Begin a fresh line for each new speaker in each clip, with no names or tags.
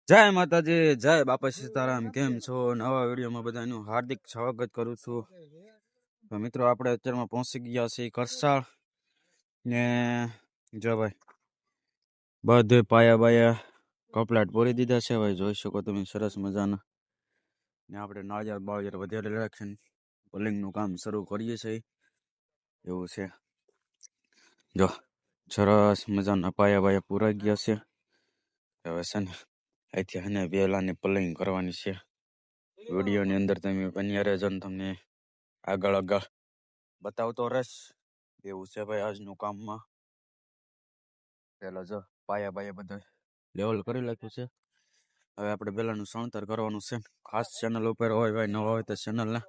જય માતાજી, જય બાપા સીતારામ. કેમ છો? નવા વિડીયોમાં બધાનું હાર્દિક સ્વાગત કરું છું. તો મિત્રો, આપણે અત્યારમાં પહોંચી ગયા છીએ કરસાળ ને જો ભાઈ બધે પાયા બાયા કપલાટ પૂરી દીધા છે. ભાઈ જોઈ શકો તમે સરસ મજાના. ને આપણે નાળિયેર બાળિયેર વધારે રાખીને પલિંગનું કામ શરૂ કરીએ છીએ. એવું છે. જો સરસ મજાના પાયા બાયા પૂરાઈ ગયા છે. હવે છે ને અહીંથી અને વેલાની પલિંગ કરવાની છે. વિડીયોની અંદર તમે બન્યા રહેજો ને તમને આગળ બતાવતો રહીશ. એવું છે ભાઈ આજનું કામમાં. પેલા જો પાયા બાયા બધા લેવલ કરી નાખ્યું છે. હવે આપણે પેલાનું સણતર કરવાનું છે. ખાસ ચેનલ ઉપર હોય ભાઈ નવા હોય તો ચેનલને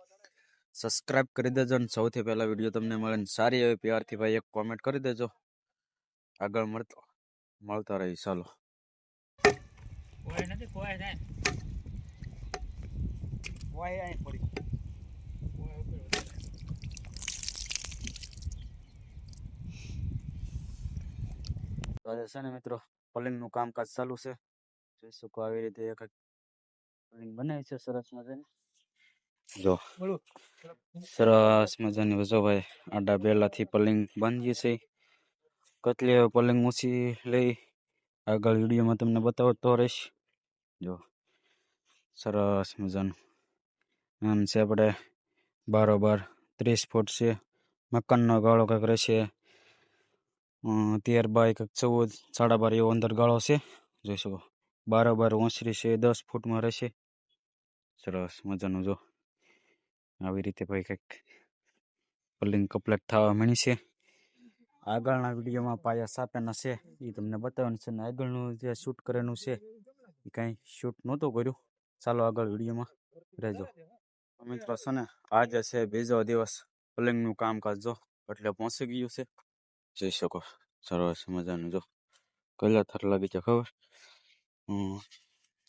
સબસ્ક્રાઇબ કરી દેજો ને સૌથી પહેલા વિડીયો તમને મળે ને સારી એવી પ્યારથી ભાઈ એક કોમેન્ટ કરી દેજો. આગળ મળતા રહી. ચાલો. તો છે ને મિત્રો, પલિંગનું કામકાજ ચાલુ છે. જોઈ શકો આવી રીતે એક પલિંગ બનાવી છે સરસ મજાની. જો સરસ મજાની જો ભાઈ આડા બેલાથી પલિંગ બાંધીએ છે. કેટલી પલિંગ ઊંચી લઈ આગળ વિડીયોમાં તમને બતાવતો રહીશ. જો સરસ મજાનું આમ છે. આપણે બારોબાર 30 ફૂટ છે. મકાનનો ગાળો કંઈક રહેશે 13 બાય કંઈક 14 12.5 એવો અંદર ગાળો છે. જોઈ શકો બારોબાર ઓસરી છે 10 ફૂટમાં રહેશે. સરસ મજાનું જો આવી રીતે ભાઈ કંઈક પલિંગ કમ્પ્લીટ થવા મળી છે. આગળના વિડીયોમાં પાયા સાપેના છે એ તમને બતાવવાનું છે. ને આગળનું જે શૂટ કરેલું છે એ કાંઈ શૂટ નહોતું કર્યું. ચાલો આગળ વિડીયોમાં રહેજો. મિત્રો છે ને આજે છે બીજો દિવસ પલિંગનું કામકાજ જો એટલે પહોંચી ગયું છે. જોઈ શકો સરસ મજાનું જો કયા થર લાગી છે ખબર?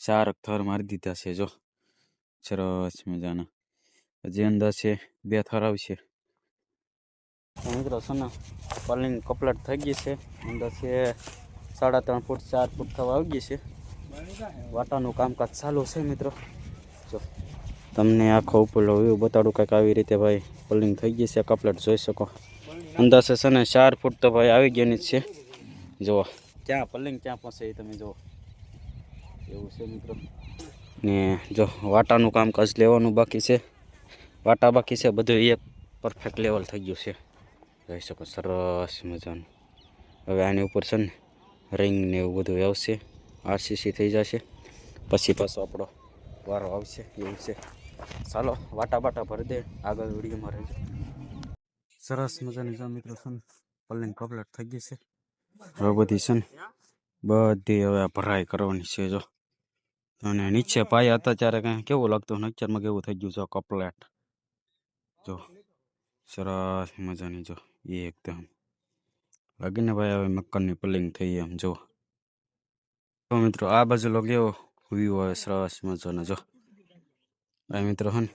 4 થર મારી દીધા છે. જો સરસ મજાના હજી અંદર છે 2 થર આવશે. મિત્રો છે ને પલિંગ કમ્પ્લીટ થઈ ગઈ છે. અંદર છે 3.5 ફૂટ 4 ફૂટ થવા આવી ગઈ છે. વાટાનું કામકાજ ચાલુ છે મિત્રો. જો તમને આખો ઉપરનો વ્યૂ બતાડું કંઈક આવી રીતે ભાઈ પલિંગ થઈ ગઈ છે કમ્પ્લીટ. જોઈ શકો અંદાજે છે ને 4 ફૂટ તો ભાઈ આવી ગયાની જ છે. જુઓ ક્યાં પલિંગ ક્યાં પહોંચે એ તમે જુઓ. એવું છે મિત્રો. ને જો વાટાનું કામકાજ લેવાનું બાકી છે. વાટા બાકી છે. બધું એક પરફેક્ટ લેવલ થઈ ગયું છે. જોઈ શકો સરસ મજાનું. હવે આની ઉપર છે ને રિંગ ને એવું બધું આવશે. આરસીસી થઈ જશે પછી પાછો આપણો વારો આવશે. એવું છે. ચાલો વાટા બાટા ભરી દે આગળ વિડીયોમાં રહેજો. સરસ મજાની જો મિત્રો છે ને પલિંગ કમ્પ્લીટ થઈ ગઈ છે. હવે બધી છે ને બધી હવે ભરાઈ કરવાની છે. જો અને નીચે પાયા હતા ત્યારે કાંઈ કેવું લાગતું અત્યારમાં કેવું થઈ ગયું છે કમ્પ્લીટ. જો સરસ મજાની જો એકદમ લાગીને ભાઈ હવે મકાનની પલિંગ થઈ એમ. જો તો મિત્રો આ બાજુ લો કેવો વ્યૂ આવે સરસ મજાનો. જો ભાઈ મિત્રો હે ને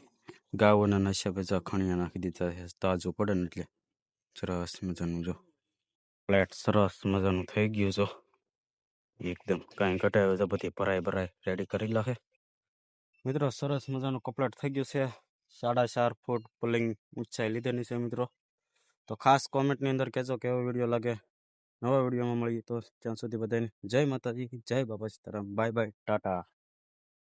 ગાઓના નશા બધા ખણિયા નાખી દીધા છે તાજું પડે ને એટલે. સરસ મજાનું જો પ્લેટ સરસ મજાનું થઈ ગયું. જો એકદમ કાંઈ ઘટાવે તો બધી ભરાઈ રેડી કરી લાગે મિત્રો. સરસ મજાનું કમ્પ્લીટ થઈ ગયું છે. 4.5 ફૂટ પલિંગ ઊંચાઈ લીધેલી છે મિત્રો. તો ખાસ કોમેન્ટની અંદર કહેજો કેવો વિડીયો લાગે. નવા વિડીયોમાં મળીએ તો ત્યાં સુધી બધાને જય માતાજી, જય બાબા સીતારામ. Bye bye, Tata.